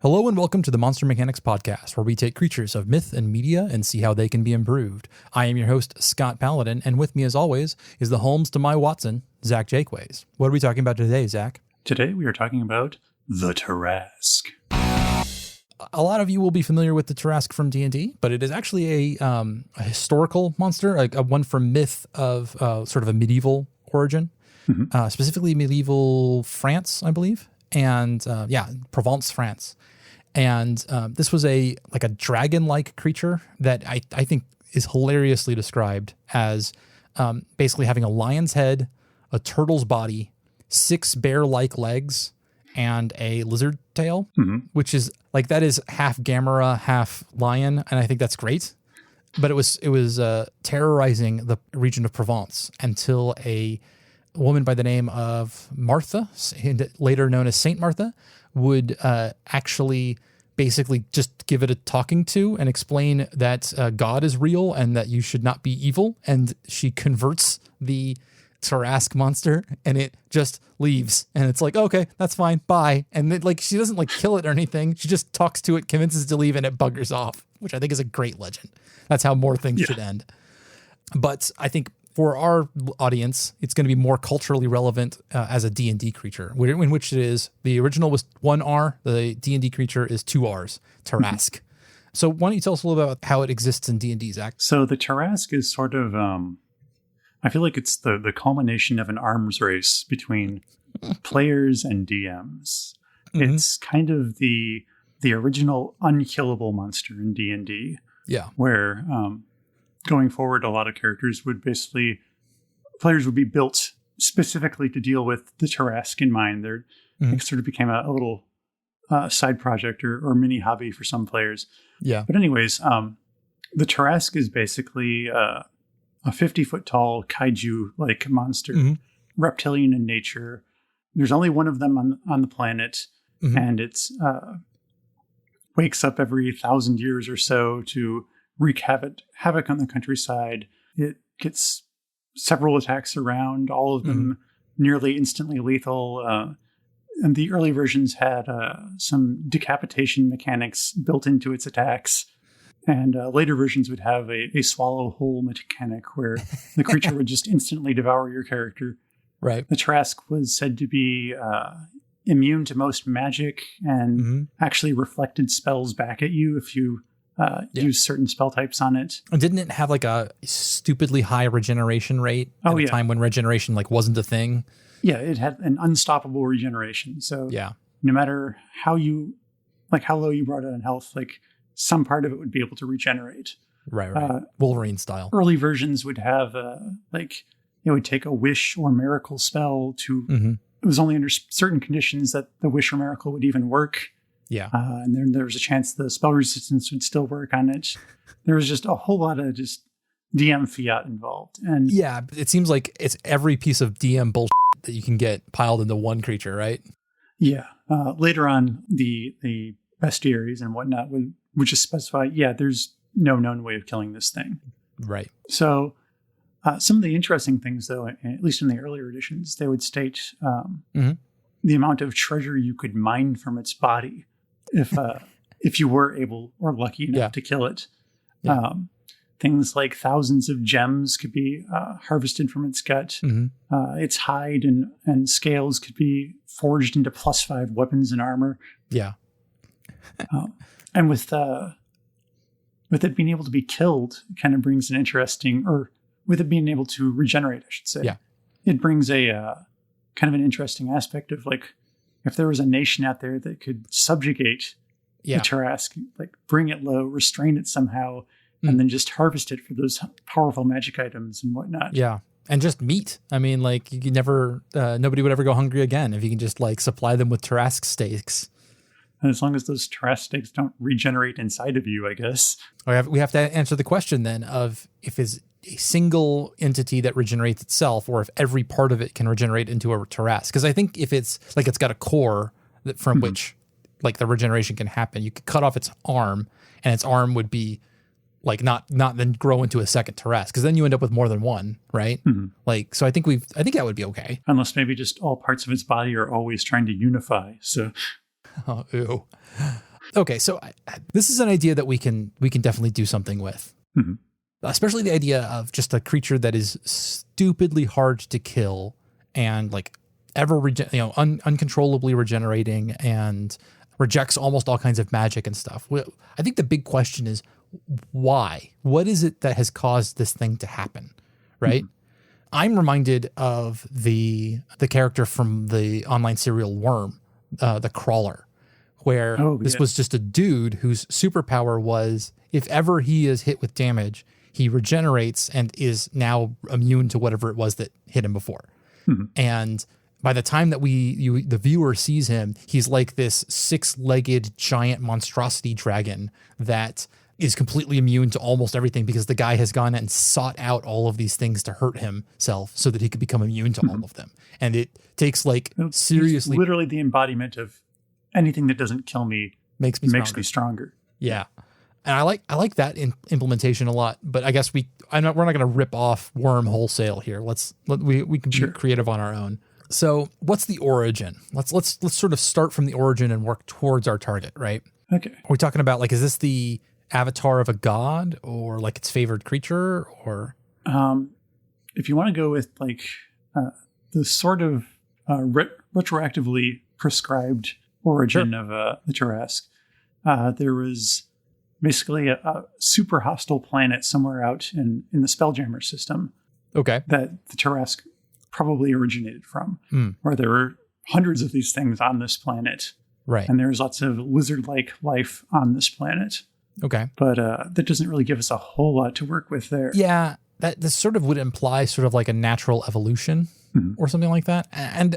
Hello and welcome to the Monster Mechanics Podcast, where we take creatures of myth and media and see how they can be improved. I am your host, Scott Paladin, and with me as always is the Holmes to my Watson, Zach Jaquays. What are we talking about today, Zach? Today we are talking about the Tarrasque. A lot of you will be familiar with the Tarrasque from D&D, but it is actually a historical monster, a one from myth of sort of a medieval origin, specifically medieval France, I believe, and Provence, France. And this was a dragon-like creature that I think is hilariously described as basically having a lion's head, a turtle's body, 6 bear-like legs, and a lizard tail, which is that is half Gamera, half lion, and I think that's great. But it was terrorizing the region of Provence until a woman by the name of Martha, later known as Saint Martha, would actually basically just give it a talking to and explain that God is real and that you should not be evil. And she converts the Tarrasque monster and it just leaves. And it's like, okay, that's fine. Bye. And she doesn't kill it or anything. She just talks to it, convinces it to leave, and it buggers off, which I think is a great legend. That's how more things should end. But I think for our audience, it's going to be more culturally relevant as a D&D creature, in which it is, the original was 1 R, the D&D creature is 2 Rs, Tarrasque. So why don't you tell us a little bit about how it exists in D&D, Zach? So the Tarrasque is sort of, I feel like it's the culmination of an arms race between players and DMs. It's kind of the original unkillable monster in D&D. Yeah. Where going forward, a lot of characters would players would be built specifically to deal with the Tarrasque in mind. It sort of became a little side project or mini hobby for some players. Yeah. But anyways, the Tarrasque is basically a 50-foot tall kaiju-like monster, reptilian in nature. There's only one of them on the planet, and it's wakes up every 1,000 years or so to wreak havoc on the countryside. It gets several attacks around, all of them nearly instantly lethal. And the early versions had some decapitation mechanics built into its attacks. And later versions would have a swallow whole mechanic where the creature would just instantly devour your character. Right. The Tarrasque was said to be immune to most magic and actually reflected spells back at you if you use certain spell types on it. And didn't it have a stupidly high regeneration rate at a time when regeneration wasn't a thing? Yeah, it had an unstoppable regeneration. So no matter how low you brought it in health, some part of it would be able to regenerate. Right. Wolverine style. Early versions would have it would take a wish or miracle spell to. It was only under certain conditions that the wish or miracle would even work. Yeah. And then there was a chance the spell resistance would still work on it. There was just a whole lot of just DM fiat involved. And yeah, it seems like it's every piece of DM bullshit that you can get piled into one creature, right? Yeah. Later on, the bestiaries and whatnot would just specify, there's no known way of killing this thing. Right. So some of the interesting things, though, at least in the earlier editions, they would state the amount of treasure you could mine from its body if you were able or lucky enough to kill it. Yeah. Things like thousands of gems could be harvested from its gut. Its hide and scales could be forged into +5 weapons and armor. Yeah. And with it being able to be killed, it kind of brings an interesting, or with it being able to regenerate, I should say. Yeah. It brings a kind of an interesting aspect of if there was a nation out there that could subjugate the Tarrasque, bring it low, restrain it somehow, and then just harvest it for those powerful magic items and whatnot. Yeah. And just meat. I mean, you could never, nobody would ever go hungry again if you can just supply them with Tarrasque steaks. And as long as those Tarrasque steaks don't regenerate inside of you, I guess. We have to answer the question then of if it's a single entity that regenerates itself or if every part of it can regenerate into a Tarrasque. Because I think if it's it's got a core from which the regeneration can happen, you could cut off its arm and its arm would be not then grow into a second Tarrasque, because then you end up with more than one, right? So I think that would be okay. Unless maybe just all parts of its body are always trying to unify. So Oh, ew. Okay, so this is an idea that we can definitely do something with. Mm-hmm. Especially the idea of just a creature that is stupidly hard to kill and like uncontrollably regenerating and rejects almost all kinds of magic and stuff. I think the big question is why? What is it that has caused this thing to happen? Right? Mm-hmm. I'm reminded of the character from the online serial Worm, the Crawler, where this was just a dude whose superpower was if ever he is hit with damage, he regenerates and is now immune to whatever it was that hit him before. Mm-hmm. And by the time that the viewer sees him, he's like this 6-legged giant monstrosity dragon that is completely immune to almost everything because the guy has gone and sought out all of these things to hurt himself so that he could become immune to all of them. And it takes seriously... It's literally the embodiment of anything that doesn't kill me makes me stronger. Yeah. And I like that implementation a lot, but I guess we're not going to rip off Worm wholesale here. We can be creative on our own. So what's the origin? Let's sort of start from the origin and work towards our target, right? Okay. Are we talking about is this the avatar of a god or its favored creature or? If you want to go with the sort of retroactively prescribed origin of the Tarrasque, there was basically a super hostile planet somewhere out in the Spelljammer system. Okay. That the Tarrasque probably originated from, where there were hundreds of these things on this planet. Right. And there's lots of lizard-like life on this planet. Okay. But that doesn't really give us a whole lot to work with there. Yeah. This sort of would imply sort of like a natural evolution or something like that. And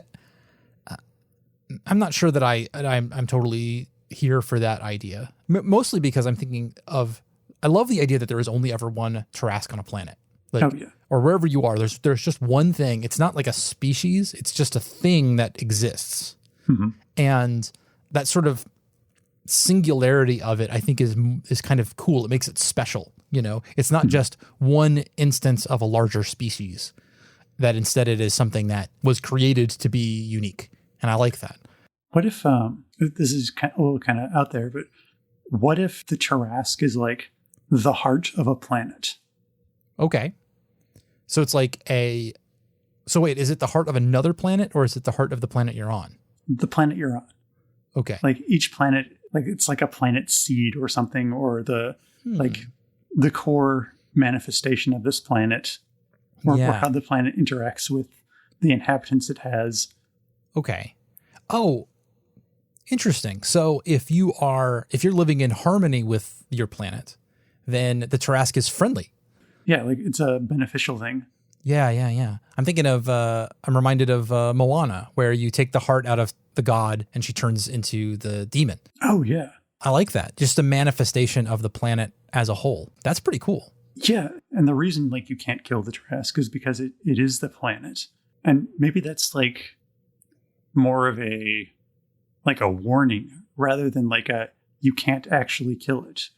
I'm not sure that I'm totally here for that idea. Mostly because I'm thinking I love the idea that there is only ever one Tarrasque on a planet. Or wherever you are, there's just one thing. It's not like a species. It's just a thing that exists. Mm-hmm. And that sort of singularity of it, I think is kind of cool. It makes it special. It's not just one instance of a larger species, that instead it is something that was created to be unique. And I like that. What if, this is a little kind of out there, but what if the Tarrasque is like the heart of a planet? Okay. So it's so wait, is it the heart of another planet or is it the heart of the planet you're on? The planet you're on. Okay. Each planet, it's like a planet seed or something, or the core manifestation of this planet, or how the planet interacts with the inhabitants it has. Okay. Oh, interesting. So if you're living in harmony with your planet, then the Tarrasque is friendly. Yeah, it's a beneficial thing. Yeah. I'm reminded of Moana, where you take the heart out of the god and she turns into the demon. Oh, yeah. I like that. Just a manifestation of the planet as a whole. That's pretty cool. Yeah, and the reason you can't kill the Tarrasque is because it is the planet. And maybe that's more of a warning rather than you can't actually kill it.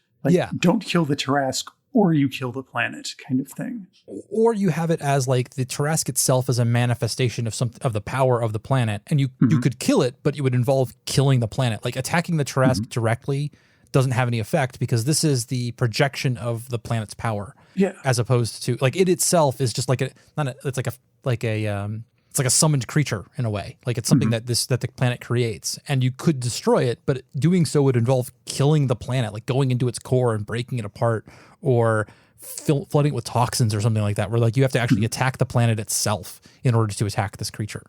Don't kill the Tarrasque or you kill the planet kind of thing. Or you have it as the Tarrasque itself as a manifestation of the power of the planet, and you could kill it, but it would involve killing the planet. Attacking the Tarrasque directly doesn't have any effect because this is the projection of the planet's power. Yeah. As opposed to it itself is just it's like a summoned creature in a way. It's something that the planet creates, and you could destroy it, but doing so would involve killing the planet, going into its core and breaking it apart, or flooding it with toxins or something like that, where you have to actually attack the planet itself in order to attack this creature.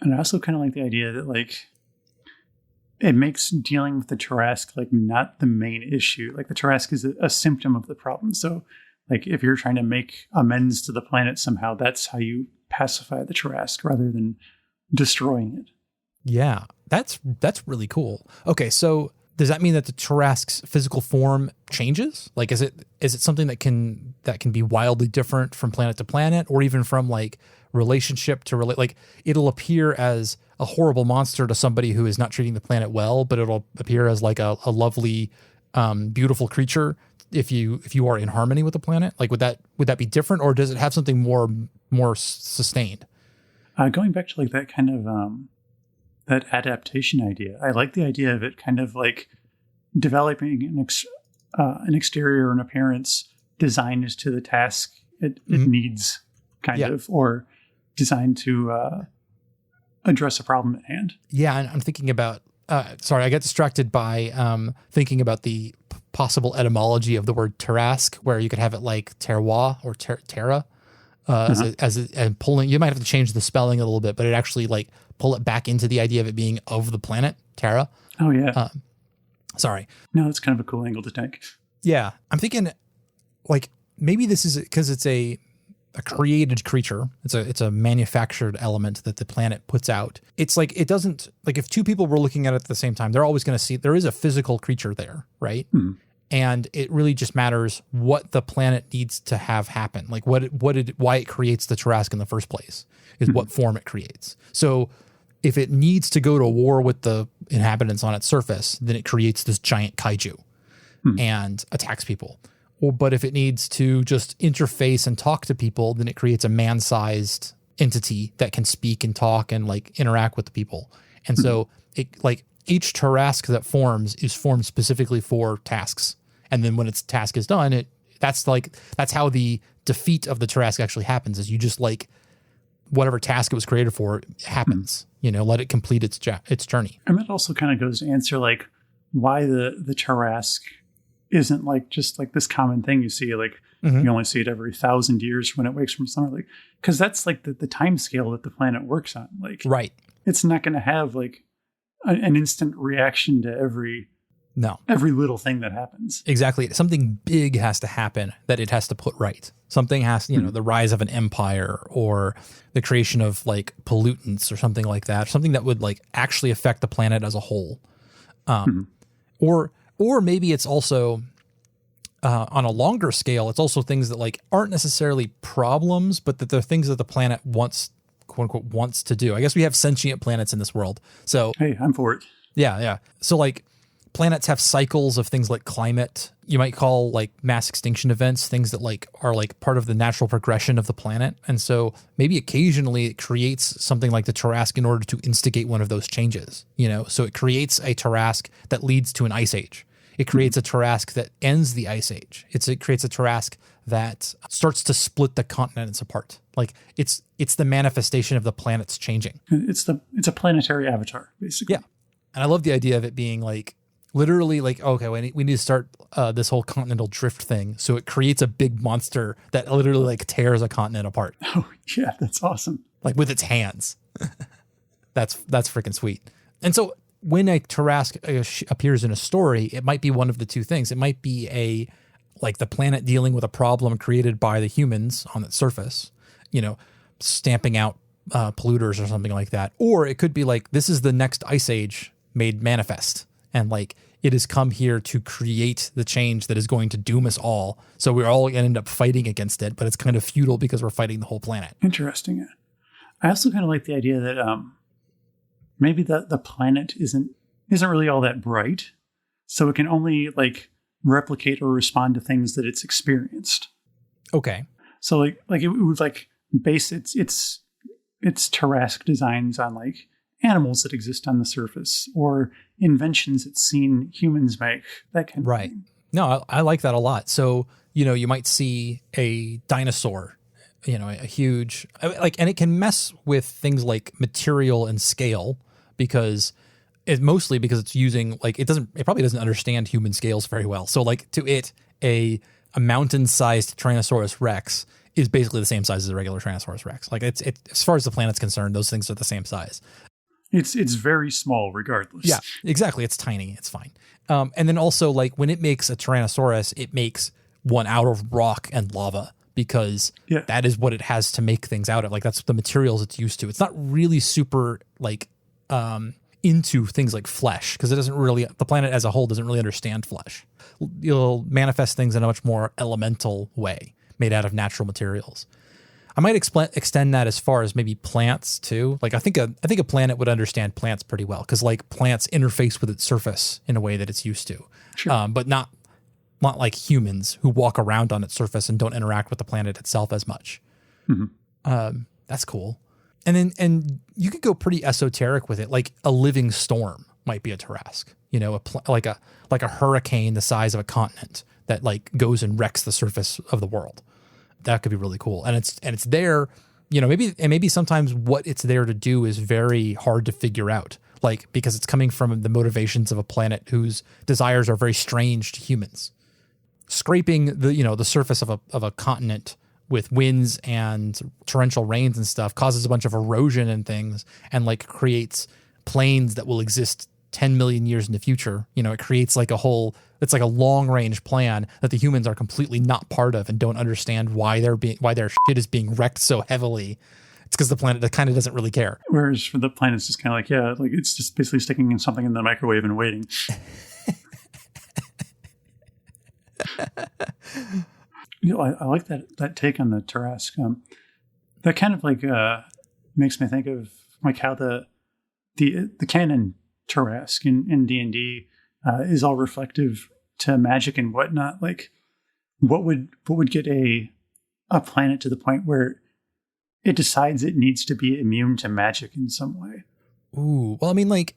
And I also kind of like the idea that it makes dealing with the Tarrasque not the main issue. The Tarrasque is a symptom of the problem. So if you're trying to make amends to the planet somehow, that's how you pacify the Tarrasque rather than destroying it. Yeah, that's really cool. Okay, so does that mean that the Tarrasque's physical form changes? Is it something that can be wildly different from planet to planet, or even from relationship to it'll appear as a horrible monster to somebody who is not treating the planet well, but it'll appear as a lovely, beautiful creature if you are in harmony with the planet? Would that be different, or does it have something more sustained? Going back to that kind of that adaptation idea, I like the idea of it kind of developing an exterior and appearance designed to the task it needs, kind of, or designed to address a problem at hand. Yeah, and I'm thinking about, sorry, I got distracted by thinking about the possible etymology of the word Tarrasque, where you could have it like terroir or terra, and pulling, you might have to change the spelling a little bit, but it actually like pull it back into the idea of it being of the planet, Terra. Oh, yeah. Sorry. No, that's kind of a cool angle to take. Yeah. I'm thinking like maybe this is because it's a created creature. It's a manufactured element that the planet puts out. It's like, it doesn't, like if two people were looking at it at the same time, they're always going to see there is a physical creature there, right? And it really just matters what the planet needs to have happen. Like why it creates the Tarrasque in the first place is what form it creates. So if it needs to go to war with the inhabitants on its surface, then it creates this giant kaiju and attacks people. But if it needs to just interface and talk to people, then it creates a man-sized entity that can speak and talk and like interact with the people. And so it like each Tarrasque that forms is formed specifically for tasks. And then when its task is done, that's how the defeat of the Tarrasque actually happens, is you just like whatever task it was created for happens, let it complete its journey. And that also kind of goes to answer like why the Tarrasque isn't like just like this common thing you see, like you only see it every 1,000 years when it wakes from slumber, like, because that's like the time scale that the planet works on. Like, right. It's not going to have like an instant reaction to every little thing that happens. Exactly. Something big has to happen that it has to put right. Something has, the rise of an empire or the creation of like pollutants or something like that, something that would like actually affect the planet as a whole. Or maybe it's also on a longer scale, it's also things that like aren't necessarily problems, but that they're things that the planet wants, quote unquote, wants to do. I guess we have sentient planets in this world. So hey, I'm for it. Yeah. So like planets have cycles of things like climate. You might call like mass extinction events, things that like are like part of the natural progression of the planet. And so maybe occasionally it creates something like the Tarrasque in order to instigate one of those changes, so it creates a Tarrasque that leads to an ice age. It creates a Tarrasque that ends the ice age. It creates a Tarrasque that starts to split the continents apart. Like it's the manifestation of the planets changing. It's a planetary avatar, basically. Yeah. And I love the idea of it being like literally like, okay, we need to start this whole continental drift thing. So it creates a big monster that literally like tears a continent apart. Oh yeah, that's awesome. Like with its hands. That's freaking sweet. And so when a Tarrasque appears in a story, it might be one of the two things. It might be like the planet dealing with a problem created by the humans on its surface, stamping out polluters or something like that. Or it could be like, this is the next ice age made manifest. And like, it has come here to create the change that is going to doom us all. So we're all going to end up fighting against it, but it's kind of futile because we're fighting the whole planet. Interesting. I also kind of like the idea that maybe the planet isn't really all that bright, so it can only like replicate or respond to things that it's experienced. Okay. So like it would like base its Tarrasque designs on like animals that exist on the surface or inventions it's seen humans make, that kind of thing. No, I like that a lot. So, you might see a dinosaur, a huge, like, and it can mess with things like material and scale because it's using like, it probably doesn't understand human scales very well. So like to it, a mountain-sized Tyrannosaurus Rex is basically the same size as a regular Tyrannosaurus Rex. Like it's as far as the planet's concerned, those things are the same size. It's very small regardless. Yeah, exactly. It's tiny. It's fine. And then also like when it makes a Tyrannosaurus, it makes one out of rock and lava because that is what it has to make things out of. Like that's the materials it's used to. It's not really super like into things like flesh because the planet as a whole doesn't really understand flesh. You'll manifest things in a much more elemental way made out of natural materials. I might extend that as far as maybe plants too. Like I think a planet would understand plants pretty well because like plants interface with its surface in a way that it's used to, but not like humans who walk around on its surface and don't interact with the planet itself as much. That's cool. And you could go pretty esoteric with it, like a living storm. might be a Tarrasque. Like a hurricane the size of a continent that like goes and wrecks the surface of the world. That could be really cool. And it's there, maybe sometimes what it's there to do is very hard to figure out. Like, because it's coming from the motivations of a planet whose desires are very strange to humans. Scraping the surface of a continent with winds and torrential rains and stuff causes a bunch of erosion and things, and like creates plains that will exist 10 million years in the future. It creates like it's like a long range plan that the humans are completely not part of and don't understand why their shit is being wrecked so heavily. It's because the planet that kind of doesn't really care. Whereas for the planet, it's just kind of like, yeah, like it's just basically sticking something in the microwave and waiting. I like that take on the Tarrasque. That kind of like makes me think of like how the canon Tarrasque in D&D is all reflective to magic and whatnot. Like, what would get a planet to the point where it decides it needs to be immune to magic in some way? Ooh, well, I mean, like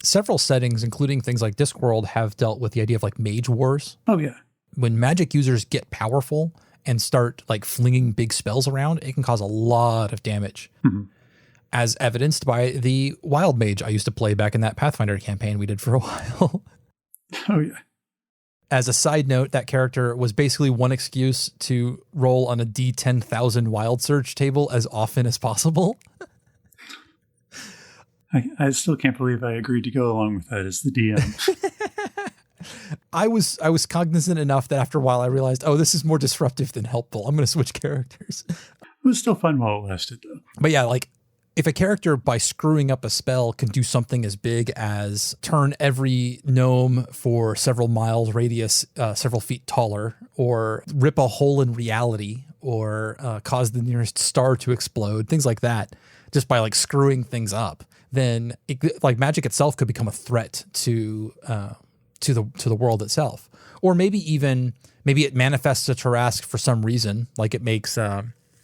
several settings, including things like Discworld, have dealt with the idea of like mage wars. Oh yeah. When magic users get powerful and start like flinging big spells around, it can cause a lot of damage. Mm-hmm. As evidenced by the wild mage I used to play back in that Pathfinder campaign we did for a while. Oh yeah. As a side note, that character was basically one excuse to roll on a D10,000 wild surge table as often as possible. I still can't believe I agreed to go along with that as the DM. I was cognizant enough that after a while I realized, this is more disruptive than helpful. I'm going to switch characters. It was still fun while it lasted, though. But yeah, like if a character by screwing up a spell can do something as big as turn every gnome for several miles radius several feet taller, or rip a hole in reality, or cause the nearest star to explode, things like that, just by like screwing things up, then like magic itself could become a threat to the world itself. Or maybe it manifests a Tarrasque for some reason, like it makes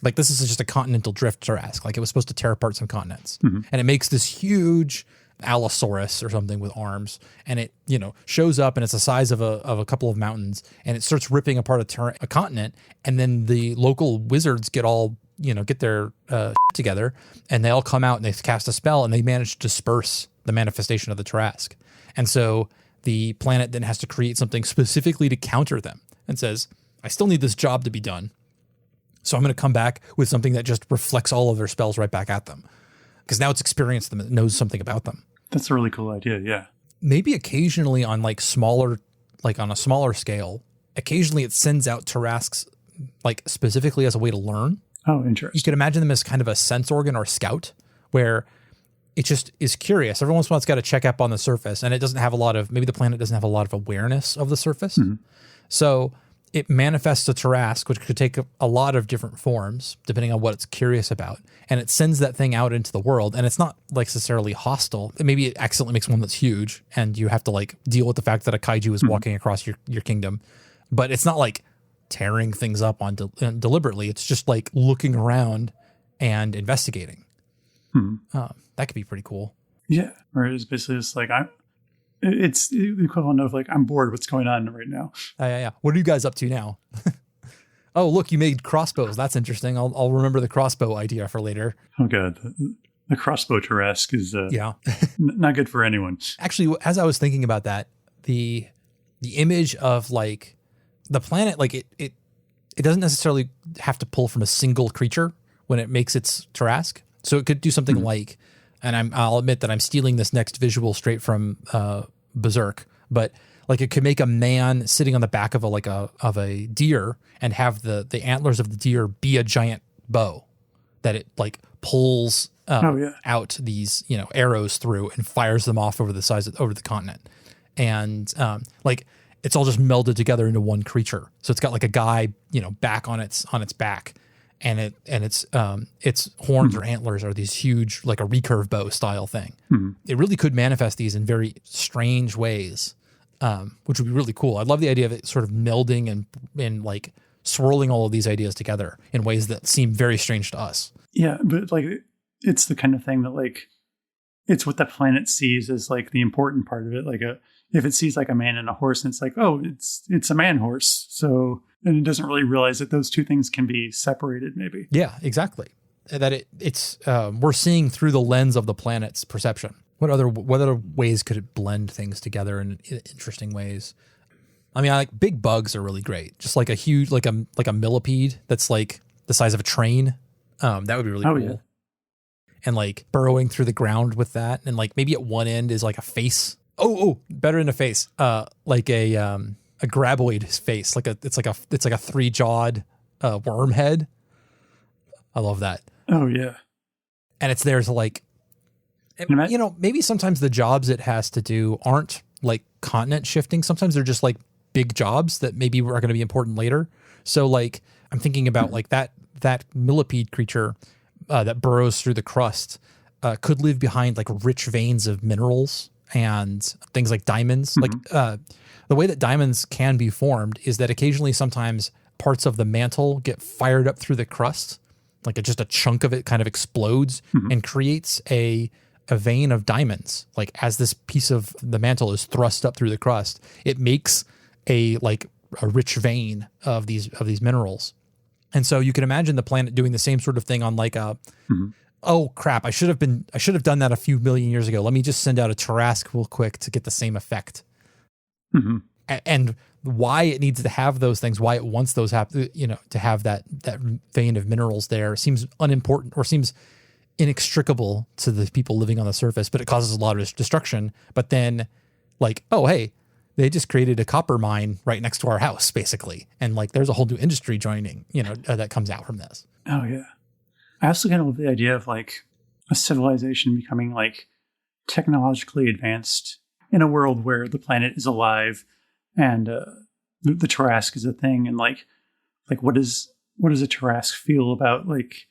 like this is just a continental drift Tarrasque, like it was supposed to tear apart some continents. Mm-hmm. And it makes this huge Allosaurus or something with arms, and it shows up and it's the size of a couple of mountains, and it starts ripping apart a continent, and then the local wizards get their together, and they all come out and they cast a spell, and they manage to disperse the manifestation of the Tarrasque. And so the planet then has to create something specifically to counter them, and says, I still need this job to be done, so I'm going to come back with something that just reflects all of their spells right back at them, because now it's experienced them, it knows something about them. That's a really cool idea, yeah. Maybe occasionally on on a smaller scale, occasionally it sends out Tarrasques like specifically as a way to learn. Oh, interesting. You could imagine them as kind of a sense organ or scout, where it just is curious. Every once in a while it's got to check up on the surface, and it doesn't have maybe the planet doesn't have a lot of awareness of the surface. Mm-hmm. So it manifests a Tarrasque, which could take a lot of different forms depending on what it's curious about. And it sends that thing out into the world, and it's not like necessarily hostile. Maybe it accidentally makes one that's huge, and you have to like deal with the fact that a kaiju is walking across your kingdom. But it's not like tearing things up deliberately. It's just like looking around and investigating. That could be pretty cool. Yeah, or it's basically just like it's the equivalent of like, I'm bored. What's going on right now? Yeah. What are you guys up to now? Oh, look, you made crossbows. That's interesting. I'll remember the crossbow idea for later. Oh god, the crossbow Tarrasque is not good for anyone. Actually, as I was thinking about that, the image of like the planet, like it doesn't necessarily have to pull from a single creature when it makes its Tarrasque. So it could do something like, and I'll admit that I'm stealing this next visual straight from Berserk, but like it could make a man sitting on the back of a deer and have the antlers of the deer be a giant bow that it like pulls out these arrows through and fires them off over the continent, and like it's all just melded together into one creature. So it's got like a guy back on its back. And its horns or antlers are these huge, like a recurve bow style thing. Mm-hmm. It really could manifest these in very strange ways, which would be really cool. I love the idea of it sort of melding and like swirling all of these ideas together in ways that seem very strange to us. Yeah, but like it's the kind of thing that like it's what the planet sees as like the important part of it. Like if it sees like a man and a horse, and it's like, oh, it's a man horse. So, and it doesn't really realize that those two things can be separated, maybe. Yeah, exactly. That it's we're seeing through the lens of the planet's perception. What other ways could it blend things together in interesting ways? I mean, like big bugs are really great. Just like a huge, like a millipede that's like the size of a train. That would be really cool. Yeah. And like burrowing through the ground with that, and like maybe at one end is like a face. Oh, better than a face. Like a graboid face. It's like a 3-jawed worm head. I love that. Oh yeah. And it's there to like, you know, maybe sometimes the jobs it has to do aren't like continent shifting. Sometimes they're just like big jobs that maybe are going to be important later. So like I'm thinking about like that millipede creature that burrows through the crust could live behind like rich veins of minerals and things like diamonds. Like the way that diamonds can be formed is that occasionally sometimes parts of the mantle get fired up through the crust. Like just a chunk of it kind of explodes and creates a vein of diamonds. Like as this piece of the mantle is thrust up through the crust, it makes a rich vein of these minerals. And so you can imagine the planet doing the same sort of thing on like oh crap, I should have done that a few million years ago. Let me just send out a Tarrasque real quick to get the same effect. And why it needs to have those things, why it wants those to have that vein of minerals there seems unimportant or seems inextricable to the people living on the surface, but it causes a lot of destruction. But then like, oh, hey, they just created a copper mine right next to our house, basically. And like, there's a whole new industry joining, that comes out from this. Oh yeah. I also kind of love the idea of like a civilization becoming like technologically advanced in a world where the planet is alive and the Tarrasque is a thing. And like what does a Tarrasque feel about like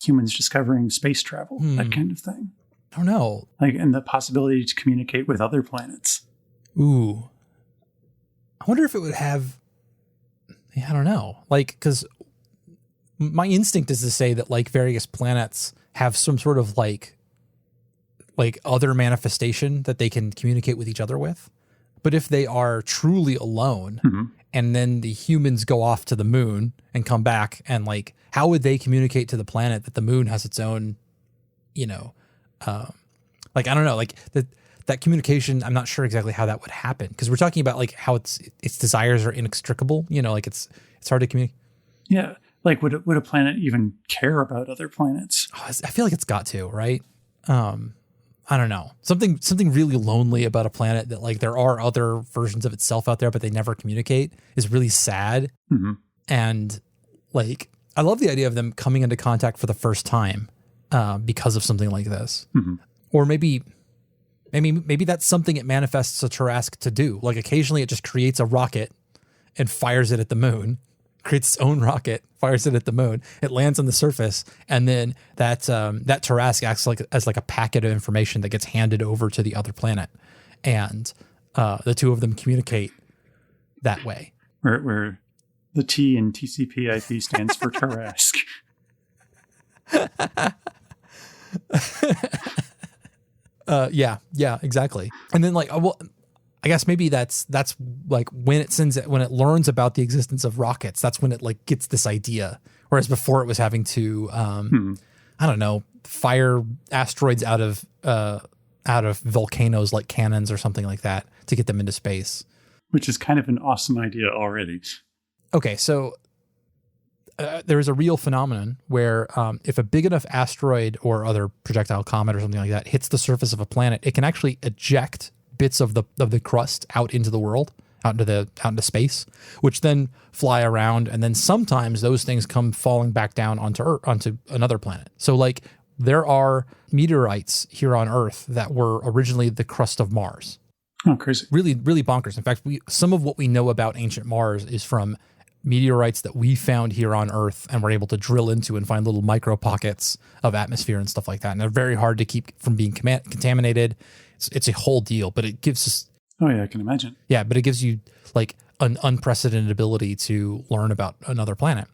humans discovering space travel, that kind of thing? I don't know. Like, and the possibility to communicate with other planets. Ooh. I wonder if it would have, I don't know. Like, because my instinct is to say that like various planets have some sort of like other manifestation that they can communicate with each other with. But if they are truly alone and then the humans go off to the moon and come back and like, how would they communicate to the planet that the moon has its own, like, I don't know, like that communication, I'm not sure exactly how that would happen. Cause we're talking about like how its desires are inextricable, like it's hard to communicate. Yeah. Like would a planet even care about other planets? Oh, I feel like it's got to, right? I don't know. Something really lonely about a planet that like there are other versions of itself out there, but they never communicate is really sad. And like, I love the idea of them coming into contact for the first time because of something like this. Or maybe that's something it manifests a Tarrasque to do. Like occasionally it just creates a rocket and fires it at the moon, creates its own rocket, fires it at the moon. It lands on the surface, and then that Tarrasque acts as a packet of information that gets handed over to the other planet, and the two of them communicate that way. Where the T in TCP/IP stands for Tarrasque. Yeah, exactly. And then like, well, I guess maybe that's like when it learns about the existence of rockets, that's when it like gets this idea. Whereas before it was having to, I don't know, fire asteroids out of volcanoes like cannons or something like that to get them into space. Which is kind of an awesome idea already. Okay, so there is a real phenomenon where if a big enough asteroid or other projectile comet or something like that hits the surface of a planet, it can actually eject bits of the crust out into the world, out into space, which then fly around, and then sometimes those things come falling back down onto another planet. So like there are meteorites here on Earth that were originally the crust of Mars. Oh, crazy. Really, really bonkers. In fact, some of what we know about ancient Mars is from meteorites that we found here on Earth and were able to drill into and find little micro pockets of atmosphere and stuff like that. And they're very hard to keep from being contaminated. It's a whole deal, but it gives us... Oh yeah, I can imagine. Yeah, but it gives you like an unprecedented ability to learn about another planet.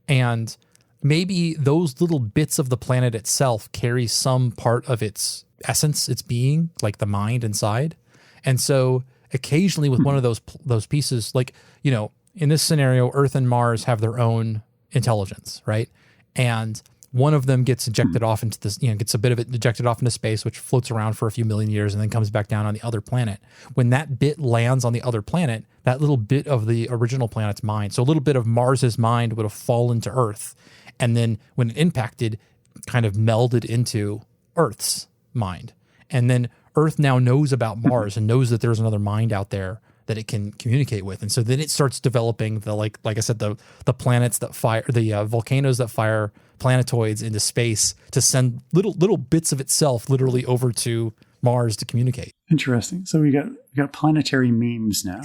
And maybe those little bits of the planet itself carry some part of its essence, its being, like the mind inside. And so occasionally with one of those pieces, like, you know, in this scenario, Earth and Mars have their own intelligence, right? And one of them gets ejected off into this, you know, gets a bit of it ejected off into space, which floats around for a few million years and then comes back down on the other planet. When that bit lands on the other planet, that little bit of the original planet's mind, so a little bit of Mars's mind would have fallen to Earth. And then when it impacted, kind of melded into Earth's mind. And then Earth now knows about Mars and knows that there's another mind out there that it can communicate with. And so then it starts developing the, like I said, the planets that fire, the volcanoes that fire planetoids into space to send little bits of itself literally over to Mars to communicate. Interesting. So we got planetary memes now.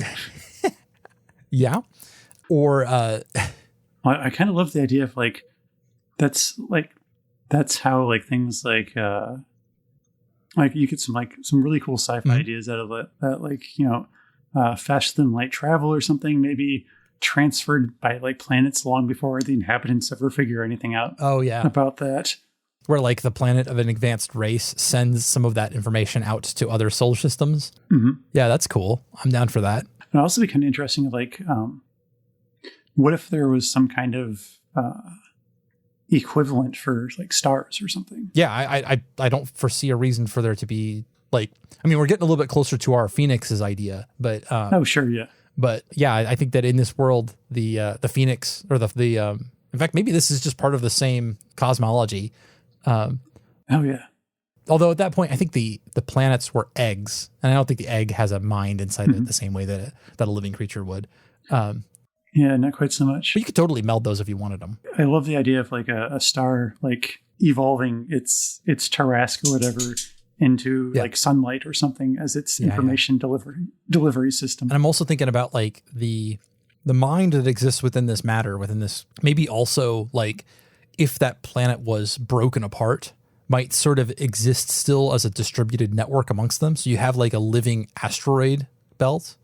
Yeah. Or I kind of love the idea of like that's how like things like you get some really cool sci-fi ideas out of that, like, you know, faster than light travel or something, maybe transferred by like planets long before the inhabitants ever figure anything out. Oh yeah, about that. Where like the planet of an advanced race sends some of that information out to other solar systems. Yeah, that's cool. I'm down for that. It'd also be kind of interesting, like, what if there was some kind of equivalent for like stars or something? Yeah, I don't foresee a reason for there to be like, I mean, we're getting a little bit closer to our Phoenix's idea, but oh sure, yeah. But yeah, I think that in this world, the Phoenix or the in fact, maybe this is just part of the same cosmology. Oh yeah. Although at that point, I think the planets were eggs, and I don't think the egg has a mind inside it the same way that a living creature would. Yeah, not quite so much. But you could totally meld those if you wanted them. I love the idea of like a star like evolving its Tarrasque or whatever into like sunlight or something as its information delivery system. And I'm also thinking about like the mind that exists within this matter, within this, maybe also like if that planet was broken apart, might sort of exist still as a distributed network amongst them. So you have like a living asteroid belt,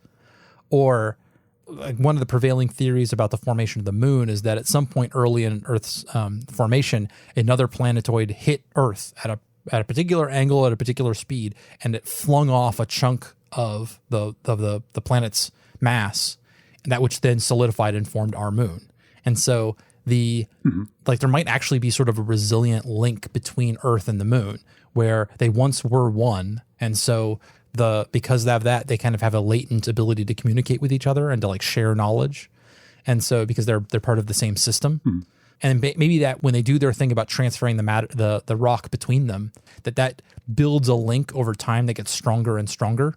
or like one of the prevailing theories about the formation of the moon is that at some point early in Earth's formation, another planetoid hit Earth at a particular angle at a particular speed, and it flung off a chunk of the planet's mass, and that which then solidified and formed our moon. And so like there might actually be sort of a resilient link between Earth and the moon where they once were one. And so because they have that, they kind of have a latent ability to communicate with each other and to like share knowledge. And so because they're part of the same system. And maybe that when they do their thing about transferring the rock between them, that builds a link over time that gets stronger and stronger.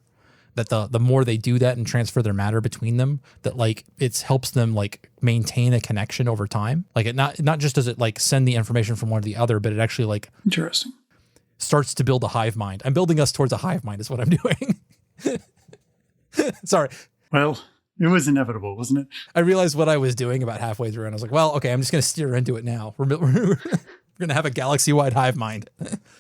That the more they do that and transfer their matter between them, that like it helps them like maintain a connection over time. Like it not just does it like send the information from one to the other, but it actually like interesting starts to build a hive mind. I'm building us towards a hive mind is what I'm doing. Sorry. Well, it was inevitable, wasn't it? I realized what I was doing about halfway through, and I was like, well, okay, I'm just going to steer into it now. We're going to have a galaxy-wide hive mind.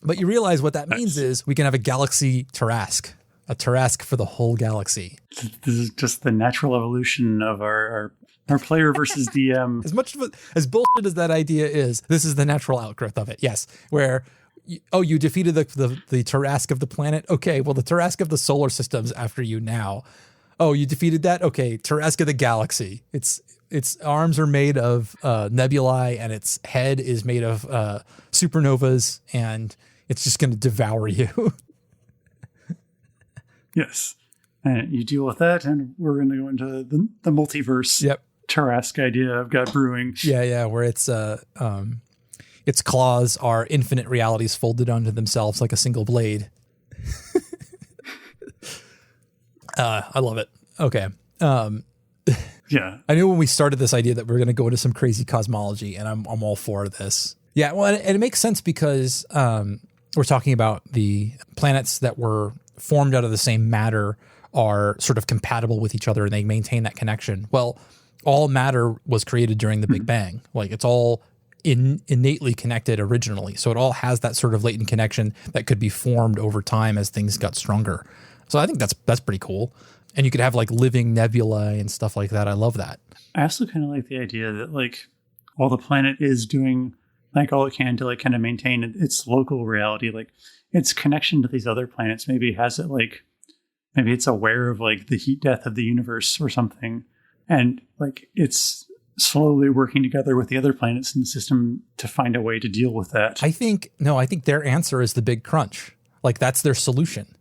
But you realize what that means is we can have a galaxy Tarrasque. A Tarrasque for the whole galaxy. This is just the natural evolution of our player versus DM. As much as bullshit as that idea is, this is the natural outgrowth of it. Yes, where you defeated the Tarrasque of the planet. Okay, well the Tarrasque of the solar system's after you now. Oh, you defeated that. Okay, Tarrasque of the galaxy. Its arms are made of nebulae, and its head is made of supernovas, and it's just going to devour you. Yes. And you deal with that, and we're going to go into the multiverse Tarrasque idea I've got brewing. Yeah, where its claws are infinite realities folded onto themselves like a single blade. I love it. Okay. Yeah. I knew when we started this idea that we were going to go into some crazy cosmology, and I'm all for this. Yeah, well, and it makes sense because we're talking about the planets that were formed out of the same matter are sort of compatible with each other and they maintain that connection. Well, all matter was created during the Big Bang. Like it's all innately connected originally. So it all has that sort of latent connection that could be formed over time as things got stronger. So I think that's pretty cool. And you could have like living nebulae and stuff like that. I love that. I also kind of like the idea that like while the planet is doing like all it can to like kind of maintain its local reality, like its connection to these other planets. Maybe has it like, maybe it's aware of like the heat death of the universe or something, and like it's slowly working together with the other planets in the system to find a way to deal with that. I think their answer is the big crunch. Like that's their solution.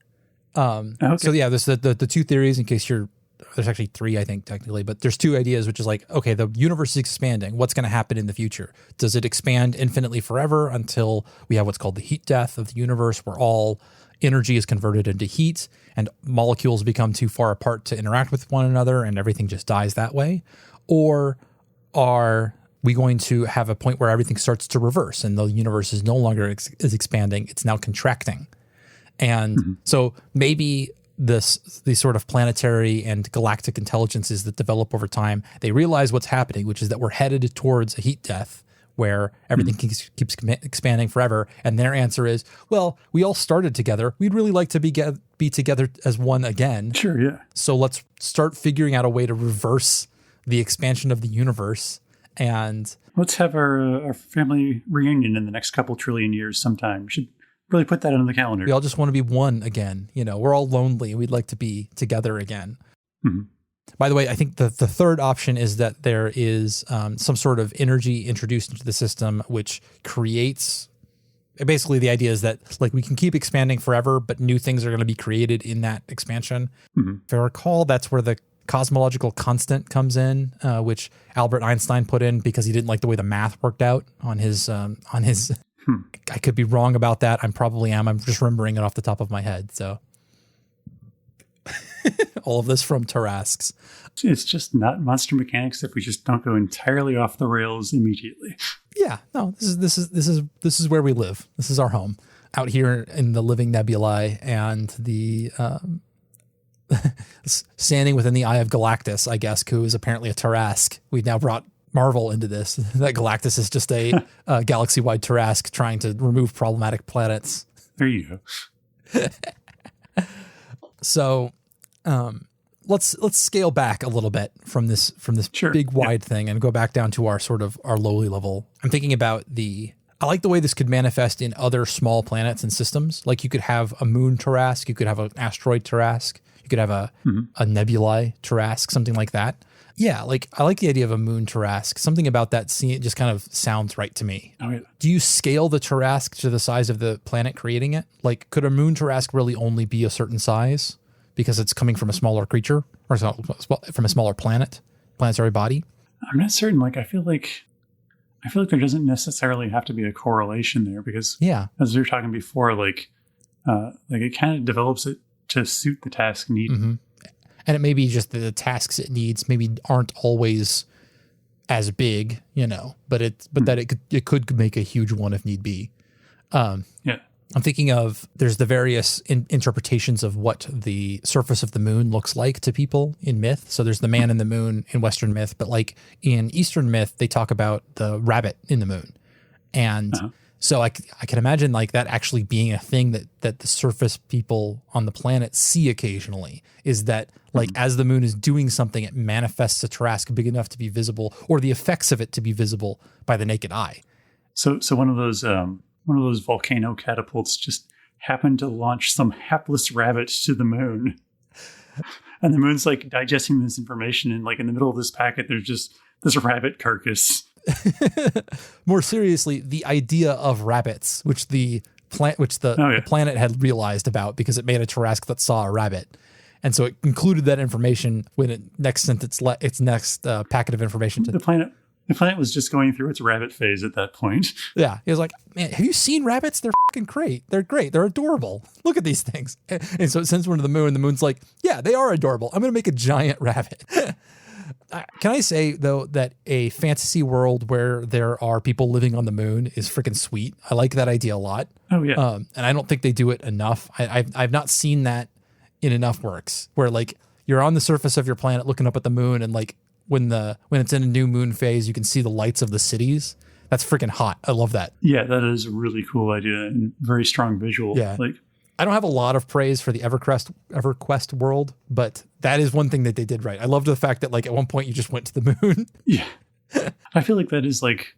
Okay. So yeah, there's the two theories, in case there's actually three, I think, technically, but there's two ideas, which is like, okay, the universe is expanding. What's going to happen in the future? Does it expand infinitely forever until we have what's called the heat death of the universe, where all energy is converted into heat and molecules become too far apart to interact with one another and everything just dies that way? Or are we going to have a point where everything starts to reverse and the universe is no longer is expanding, it's now contracting? And so maybe these sort of planetary and galactic intelligences that develop over time, they realize what's happening, which is that we're headed towards a heat death where everything keeps expanding forever. And their answer is, well, we all started together. We'd really like to be together as one again. Sure, yeah. So let's start figuring out a way to reverse the expansion of the universe. And let's have our family reunion in the next couple trillion years sometime. Should really put that on the calendar. We all just want to be one again. You know, we're all lonely. We'd like to be together again. By the way, I think the third option is that there is some sort of energy introduced into the system, which creates, basically the idea is that like we can keep expanding forever, but new things are going to be created in that expansion. If I recall, that's where the cosmological constant comes in, which Albert Einstein put in because he didn't like the way the math worked out on his I could be wrong about that. I probably am. I'm just remembering it off the top of my head. So all of this from Tarrasques. It's just not monster mechanics if we just don't go entirely off the rails immediately. Yeah, no, this is where we live. This is our home out here in the living nebulae, and the standing within the eye of Galactus, I guess, who is apparently a Tarrasque. We've now brought Marvel into this. That Galactus is just a galaxy-wide Tarrasque trying to remove problematic planets. There you go. So, let's scale back a little bit from this Sure. big wide thing and go back down to our lowly level. I'm thinking about I like the way this could manifest in other small planets and systems. Like you could have a moon Tarrasque, you could have an asteroid Tarrasque, you could have a nebulae Tarrasque, something like that. Yeah, like I like the idea of a moon Tarrasque. Something about that scene just kind of sounds right to me. Oh, yeah. Do you scale the Tarrasque to the size of the planet creating it? Like, could a moon Tarrasque really only be a certain size because it's coming from a smaller creature or from a smaller planetary body? I'm not certain. Like, I feel like there doesn't necessarily have to be a correlation there because, as we were talking before, like it kind of develops it to suit the task needed. And it may be just that the tasks it needs maybe aren't always as big, but that it could make a huge one if need be. I'm thinking of, there's the various interpretations of what the surface of the moon looks like to people in myth. So there's the man in the moon in Western myth, but like in Eastern myth, they talk about the rabbit in the moon. And so I can imagine like that actually being a thing that the surface people on the planet see occasionally, is that like as the moon is doing something, it manifests a Tarrasque big enough to be visible, or the effects of it to be visible by the naked eye. So one of those volcano catapults just happened to launch some hapless rabbit to the moon. And the moon's like digesting this information, and like in the middle of this packet, there's just this rabbit carcass. More seriously, the idea of rabbits, which the planet had realized about because it made a Tarrasque that saw a rabbit, and so it included that information when it next sent its next packet of information to the planet. The planet was just going through its rabbit phase at that point. Yeah, it was like, man, have you seen rabbits? They're fucking great. They're great. They're adorable. Look at these things. And so it sends one to the moon. The moon's like, yeah, they are adorable. I'm going to make a giant rabbit. Can I say, though, that a fantasy world where there are people living on the moon is freaking sweet. I like that idea a lot. Oh, yeah. And I don't think they do it enough. I've not seen that in enough works where, like, you're on the surface of your planet looking up at the moon, and, like, when it's in a new moon phase, you can see the lights of the cities. That's freaking hot. I love that. Yeah, that is a really cool idea and very strong visual. Yeah. Like, I don't have a lot of praise for the EverQuest world, but that is one thing that they did right. I loved the fact that, like, at one point you just went to the moon. Yeah. I feel like that is like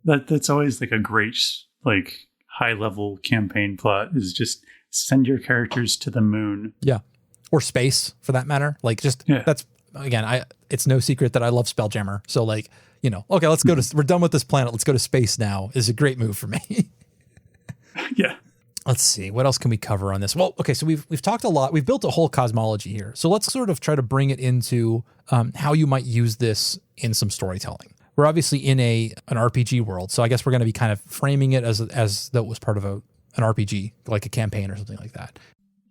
that's always like a great like high level campaign plot, is just send your characters to the moon. Yeah. Or space for that matter. Like just that's again, it's no secret that I love Spelljammer. So like, you know, okay, let's go to, we're done with this planet. Let's go to space now is a great move for me. Yeah. Let's see. What else can we cover on this? Well, okay. So we've talked a lot. We've built a whole cosmology here. So let's sort of try to bring it into how you might use this in some storytelling. We're obviously in an RPG world. So I guess we're going to be kind of framing it as though it was part of an RPG, like a campaign or something like that.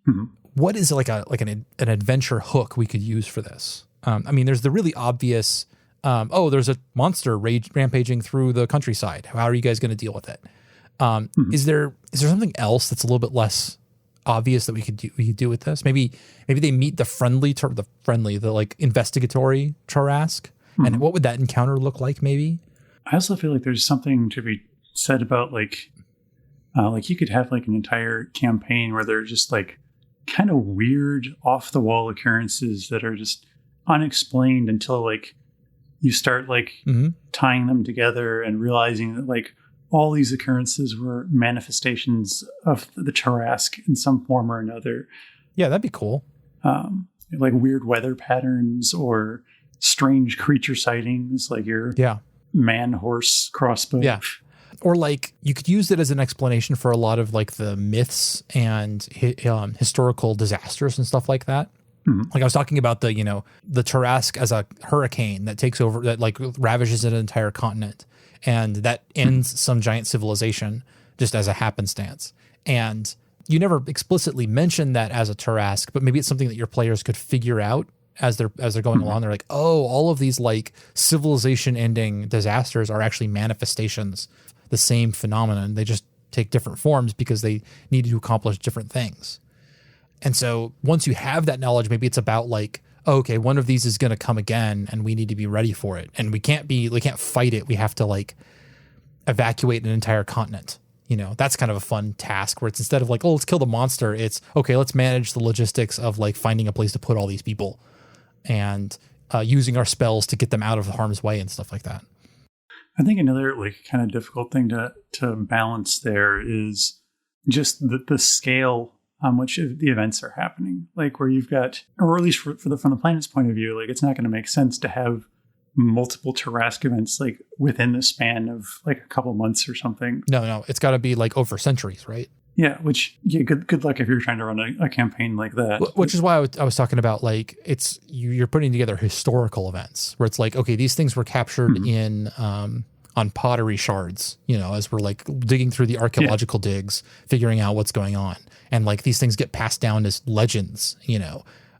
Mm-hmm. What is like an adventure hook we could use for this? I mean, there's the really obvious, there's a monster rampaging through the countryside. How are you guys going to deal with it? Is there something else that's a little bit less obvious that we could do with this? Maybe they meet the like investigatory Tarrasque, and what would that encounter look like? Maybe. I also feel like there's something to be said about like you could have like an entire campaign where they're just like kind of weird off the wall occurrences that are just unexplained until like you start like tying them together and realizing that like all these occurrences were manifestations of the Tarrasque in some form or another. Yeah, that'd be cool. Like weird weather patterns or strange creature sightings, like your man horse crossbow. Yeah. Or like you could use it as an explanation for a lot of like the myths and historical disasters and stuff like that. Like I was talking about the Tarrasque as a hurricane that takes over, that like ravages an entire continent, and that ends some giant civilization just as a happenstance. And you never explicitly mention that as a Tarrasque, but maybe it's something that your players could figure out as they're going along. They're like, oh, all of these like civilization ending disasters are actually manifestations, the same phenomenon. They just take different forms because they need to accomplish different things. And so once you have that knowledge, maybe it's about like, okay, one of these is going to come again and we need to be ready for it. And we can't fight it. We have to like evacuate an entire continent. You know, that's kind of a fun task where it's instead of like, oh, let's kill the monster. It's okay, let's manage the logistics of like finding a place to put all these people and using our spells to get them out of harm's way and stuff like that. I think another like kind of difficult thing to balance there is just the scale on which the events are happening. Like where you've got, or at least from the planet's point of view, like it's not going to make sense to have multiple Tarrasque events like within the span of like a couple months or something. No, it's got to be like over centuries, right? Yeah, which good luck if you're trying to run a campaign like that. Which is why I was talking about like it's you're putting together historical events where it's like, okay, these things were captured in on pottery shards, as we're like digging through the archaeological digs, figuring out what's going on. And like these things get passed down as legends,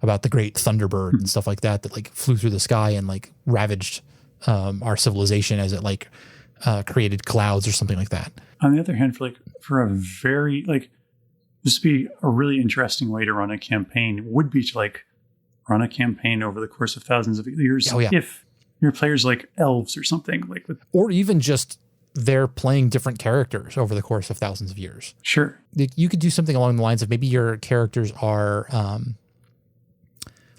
about the great Thunderbird and stuff like that like flew through the sky and like ravaged our civilization as it like created clouds or something like that. On the other hand, for a very like this would be a really interesting way to run a campaign would be to like run a campaign over the course of thousands of years. Oh, yeah. If your players like elves or something like or even just they're playing different characters over the course of thousands of years. Sure. You could do something along the lines of maybe your characters are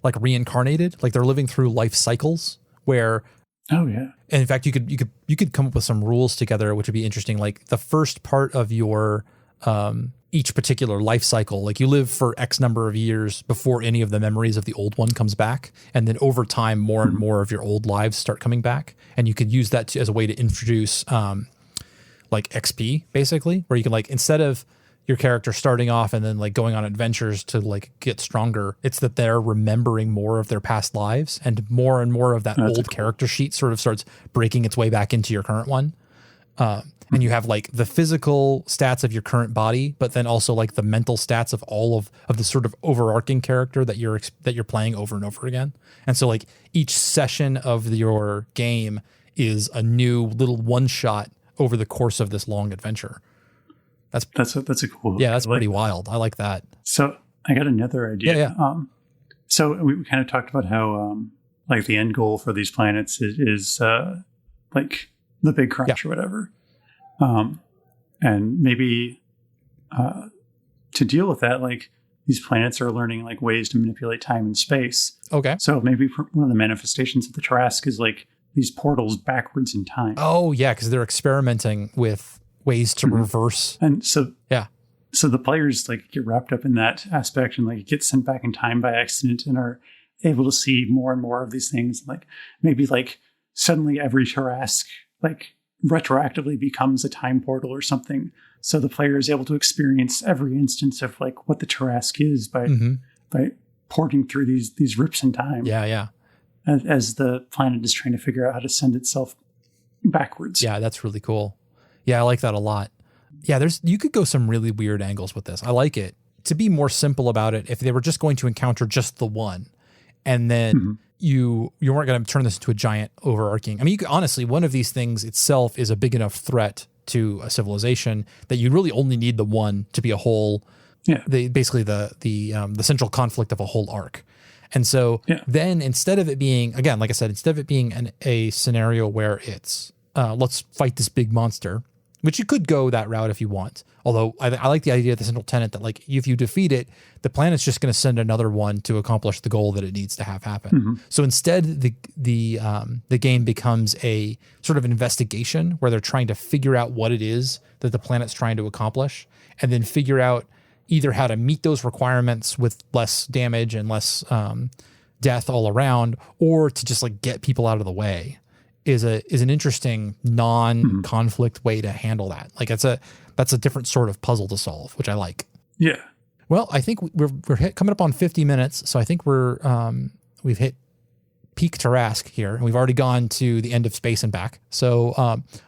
like reincarnated, like they're living through life cycles where. Oh yeah. And in fact, you could come up with some rules together, which would be interesting. Like the first part of your each particular life cycle, like you live for X number of years before any of the memories of the old one comes back. And then over time, more and more of your old lives start coming back. And you could use that as a way to introduce like XP, basically, where you can like, instead of your character starting off and then like going on adventures to like get stronger, it's that they're remembering more of their past lives and more of that old character sheet sort of starts breaking its way back into your current one. And you have like the physical stats of your current body, but then also like the mental stats of all of the sort of overarching character that you're playing over and over again. And so like each session of your game is a new little one shot over the course of this long adventure. That's a cool. Yeah, that's pretty wild. I like that. So I got another idea. Yeah. So we kind of talked about how like the end goal for these planets is like the big crunch or whatever. And maybe to deal with that, like these planets are learning like ways to manipulate time and space. Okay. So maybe one of the manifestations of the Tarrasque is like these portals backwards in time. Oh, yeah, because they're experimenting with ways to reverse. And so, yeah. So the players like get wrapped up in that aspect and like get sent back in time by accident and are able to see more and more of these things. Like maybe like suddenly every Tarrasque like retroactively becomes a time portal or something. So the player is able to experience every instance of like what the Tarrasque is by porting through these rips in time. Yeah, yeah. As the planet is trying to figure out how to send itself backwards. Yeah, that's really cool. Yeah, I like that a lot. Yeah, you could go some really weird angles with this. I like it. To be more simple about it, if they were just going to encounter just the one, and then you weren't going to turn this into a giant overarching. I mean, you could, honestly, one of these things itself is a big enough threat to a civilization that you really only need the one to be a whole. Yeah, basically the central conflict of a whole arc. And so then instead of it being, again, like I said, instead of it being a scenario where it's let's fight this big monster, which you could go that route if you want. Although I like the idea of the central tenet that like if you defeat it, the planet's just going to send another one to accomplish the goal that it needs to have happen. So instead, the game becomes a sort of investigation where they're trying to figure out what it is that the planet's trying to accomplish, and then figure out either how to meet those requirements with less damage and less death all around, or to just like get people out of the way. Is an interesting non-conflict way to handle that. Like that's a different sort of puzzle to solve, which I like. Yeah. Well, I think we're coming up on 50 minutes, so I think we've hit peak Tarrasque here, and we've already gone to the end of space and back. So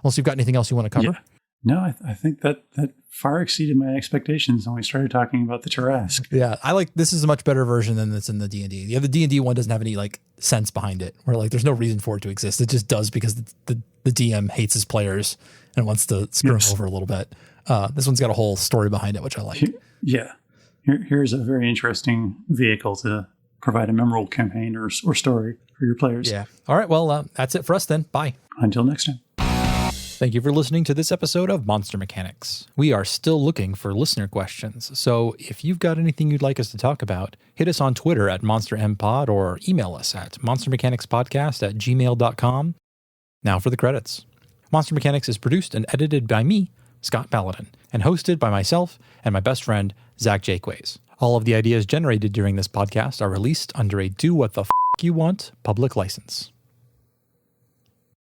unless you've got anything else you want to cover. Yeah. No, I think that far exceeded my expectations when we started talking about the Tarrasque. Yeah, this is a much better version than that's in the D&D. The other D&D one doesn't have any like sense behind it, where like there's no reason for it to exist. It just does because the DM hates his players and wants to screw them over a little bit. This one's got a whole story behind it, which I like. Yeah, here's a very interesting vehicle to provide a memorable campaign or story for your players. Yeah. All right. Well, that's it for us then. Bye. Until next time. Thank you for listening to this episode of Monster Mechanics. We are still looking for listener questions, so if you've got anything you'd like us to talk about, hit us on Twitter at MonsterMPod or email us at monstermechanicspodcast@gmail.com. Now for the credits. Monster Mechanics is produced and edited by me, Scott Paladin, and hosted by myself and my best friend, Zach Jaquays. All of the ideas generated during this podcast are released under a Do What the F*** You Want public license.